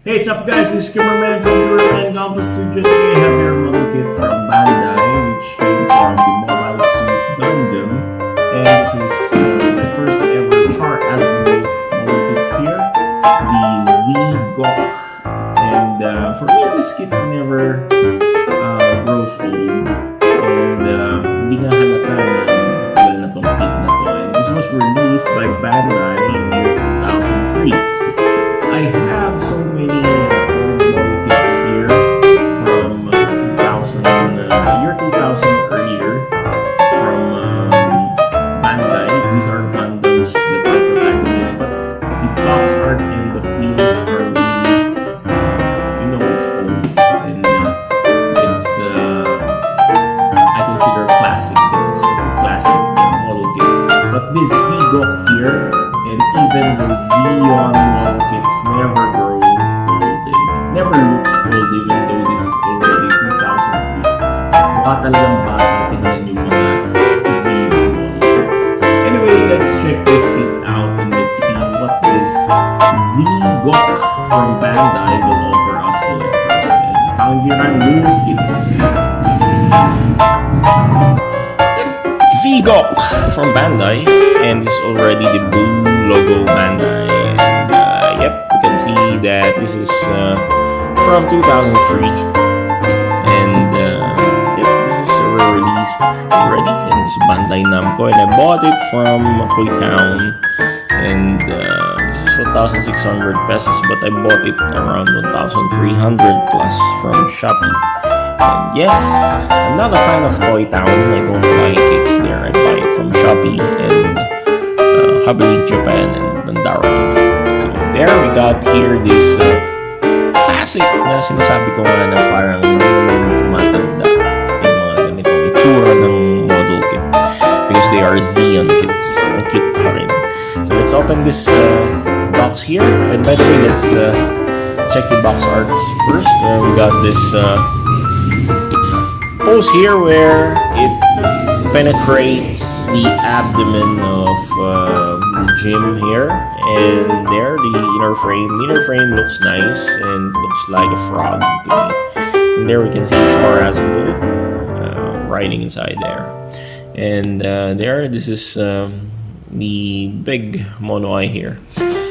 Hey, what's up guys? This is Kimmerman from Gunpla Studio. Today I have your model kit from Bandai, which came from the mobile suit Gundam. And this is my first ever Char Aznable model kit here, the ZGok. And for me, this kit never grows old. And hindi nga halata na tagal na tong kit na to. And this was released by Bandai in year 2003. I have so many old model kits here from 2000, year 2000 earlier from Bandai. These are Gundams that are protagonists, but the box art and the feels are really, it's old. And it's, I consider classic kits, classic model kit. But this ZGok here, and even the Zeon model kits never grow old and never looks old even though this is already 2003. Mukha talagang bata tingnan yung mga Zeon model kits. Anyway, let's check this kit out and let's see what this ZGok from Bandai will offer us collectors. And found here on loose kits. ZGok from Bandai, and this is already the blue logo Bandai, and yep, you can see that this is from 2003, and yep, this is released already, and this is Bandai Namco, and I bought it from Town, and this is 1,600 pesos, but I bought it around 1,300 plus from Shopee. And yes, I'm not a fan of Town. I don't buy kits there. I buy it from Shopee and HobbyLink Japan and Mandarake. So there we got here this classic na sinasabi ko nga na parang tumatanda yung mga ganitong itsura ng model kit because they are Zeon kits. Ang cute pa rin. So let's open this box here. And by the way, let's check the box arts first. We got this pose here where it penetrates the abdomen of the gym here, and there the inner frame looks nice and looks like a frog to me. And there we can see Char Aznable riding inside there, and there this is the big mono eye here.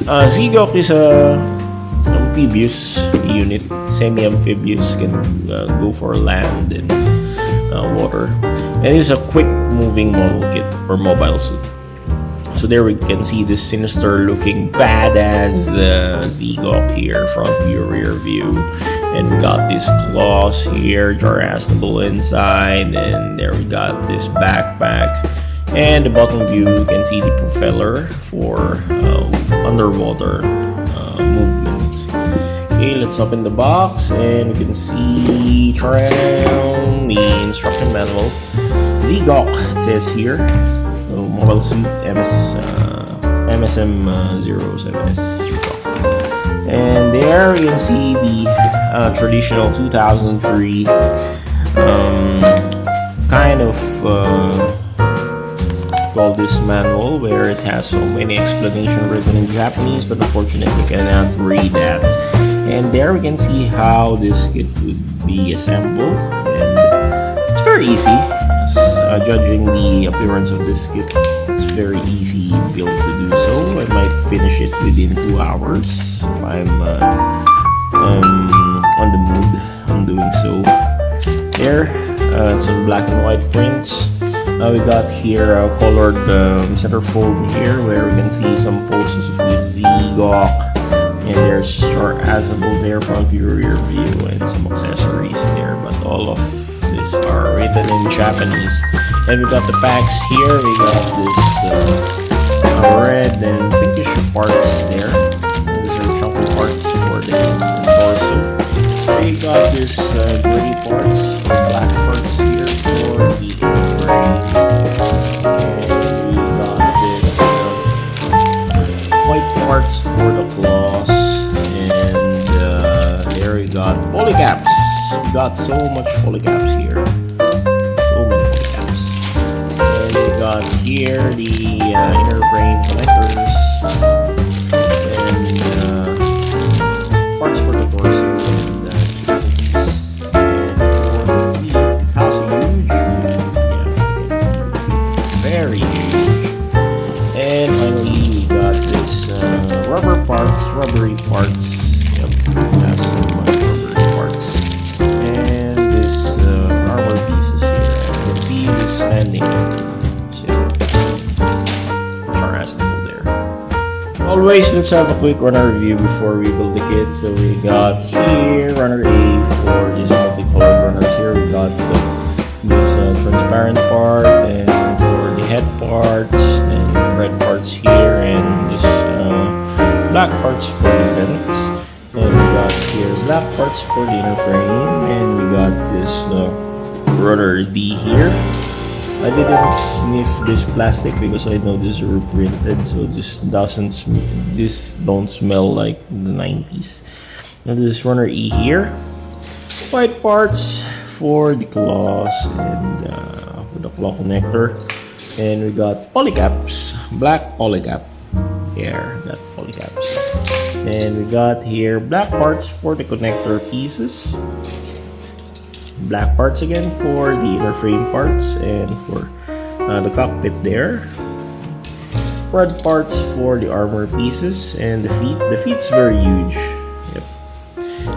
ZGok is a amphibious unit, semi-amphibious, can go for land and water, and it's a quick moving model kit or mobile suit. So there we can see this sinister looking badass ZGok here, front view, rear view, and we got these claws here, Char Aznable inside, and there we got this backpack, and the bottom view you can see the propeller for underwater movement. Okay, let's open the box and we can see around the instruction manual. ZGok, it says here. So, mobile suit MSM07S. And there you can see the traditional 2003 kind of call this manual, where it has so many explanations written in Japanese, but unfortunately you cannot read that. And there we can see how this kit would be assembled, and it's very easy. Judging the appearance of this kit, it's very easy build to do so. I might finish it within 2 hours if I'm on the mood on doing so. There, some black and white prints. We got here a colored centerfold here, where we can see some poses of the ZGok, and there's Char Aznable there, front view, rear view, and some accessories there, but all of these are written in Japanese. And we got the packs here. We got this red and pinkish parts there. These are chunky parts for the torso. We got this gray parts, or black parts here for the frame. And we got this white parts for the claws. And there we got polycaps. We got so much polycaps here. So many polycaps. And we got here the inner frame connectors. And parts for parts. Yep, has some rubber parts. And this armor pieces here. You can see this standing. Char Aznable there. Always, let's have a quick runner review before we build the kit. So we got here runner A for these multicolored runners here. We got this transparent part, and for the head parts, and red parts here, and this black parts for the vents. And we got here black parts for the inner frame, and we got this runner D here. I didn't sniff this plastic because I know this is reprinted, so this don't smell like the 90s. Now this runner E here, white parts for the claws and for the claw connector, and we got polycaps, black polycap here, that polycaps, and we got here black parts for the connector pieces. Black parts again for the inner frame parts and for the cockpit there. Red parts for the armor pieces and the feet. The feet's very huge. Yep.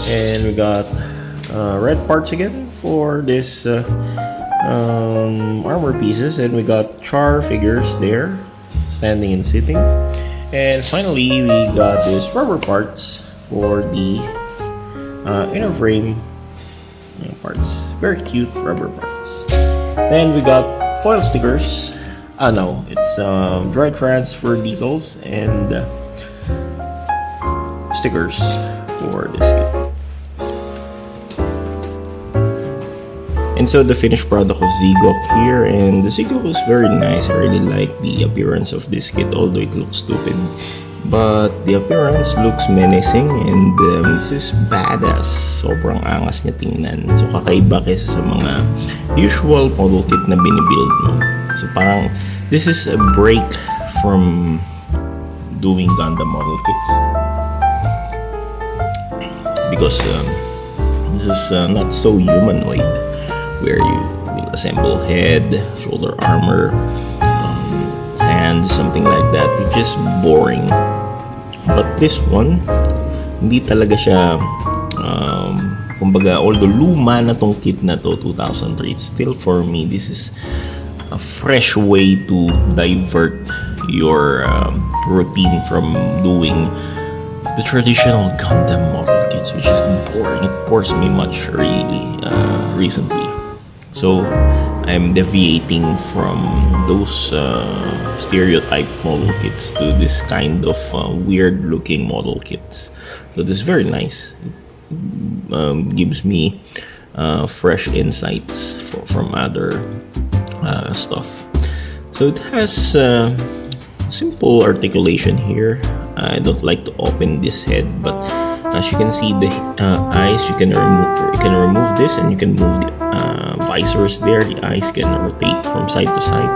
And we got red parts again for this armor pieces, and we got char figures there, standing and sitting. And finally, we got this rubber parts for the inner frame parts. Very cute rubber parts. Then we got foil stickers. No, it's dry transfer decals and stickers for this kit. And so the finished product of ZGok here, and the ZGok is very nice. I really like the appearance of this kit, although it looks stupid. But the appearance looks menacing, and this is badass. Sobrang angas niya tingnan. So kakaiba kaysa sa mga usual model kit na binibuild mo. So parang this is a break from doing Gundam model kits. Because this is not so humanoid, where you will assemble head, shoulder armor, and something like that, which is boring. But this one, hindi talaga siya kumbaga, although luma na tong kit na to, 2003, it's still, for me, this is a fresh way to divert your routine from doing the traditional Gundam model kits, which is boring. It bores me much really recently. So I'm deviating from those stereotype model kits to this kind of weird looking model kits. So this is very nice. It gives me fresh insights from other stuff. So it has simple articulation here. I don't like to open this head, but as you can see, the eyes, you can remove this, and you can move the visors there. The eyes can rotate from side to side.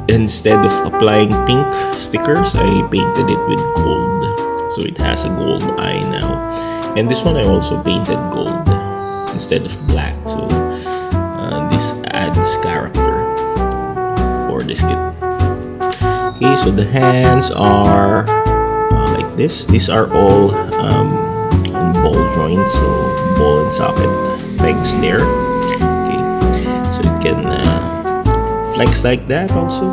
Instead of applying pink stickers, I painted it with gold, so it has a gold eye now. And this one I also painted gold instead of black, so this adds character for this kit. Okay, so the hands are like this. These are all ball joints, so ball and socket pegs there. Okay, so it can flex like that also,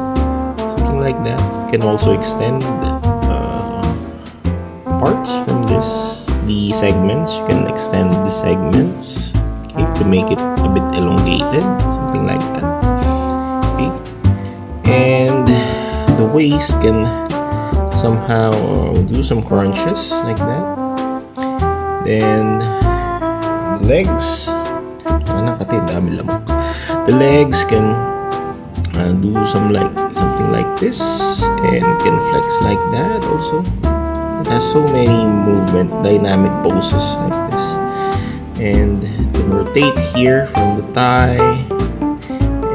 something like that. It can also extend parts from the segments. You can extend the segments, okay, to make it a bit elongated, something like that. Okay, and the waist can somehow do some crunches like that. Then the legs, the legs can do something like this, and it can flex like that also. It has so many movement, dynamic poses like this, and it can rotate here from the thigh,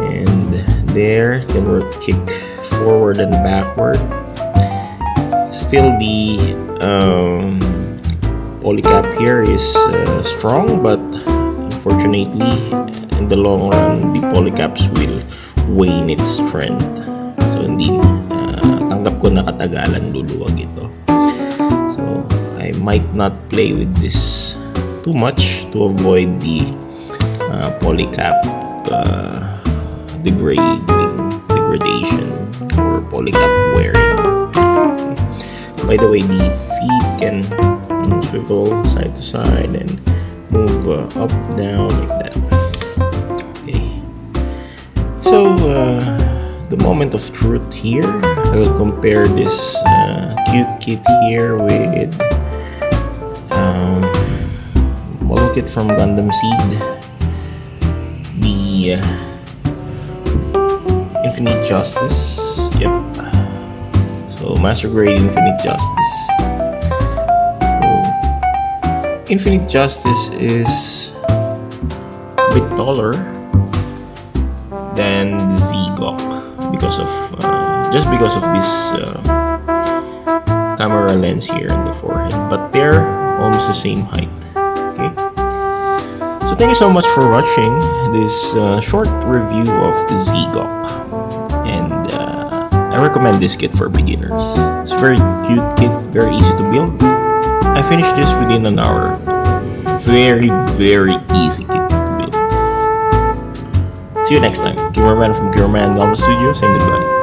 and there it can kick forward and backward. Still, the polycap here is strong, but unfortunately in the long run the polycaps will wane its strength. So hindi tanggap ko na katagalan luluwag ito. So I I might not play with this too much to avoid the polycap degradation or polycap wearing. Okay. By the way, the feet can swivel side to side and move up, down like that. Okay. So the moment of truth here, I will compare this cute kit here with model kit from Gundam Seed, the Infinite Justice. Yep. So Master Grade Infinite Justice. So Infinite Justice is a bit taller than the ZGok because of because of this camera lens here on the forehead, but they're almost the same height. Okay, so thank you so much for watching this short review of the ZGok, and I recommend this kit for beginners. It's a very cute kit, very easy to build. I finished this within an hour. Very easy kit to build. See you next time. Cameraman from Cameraman Gundam Studio saying goodbye.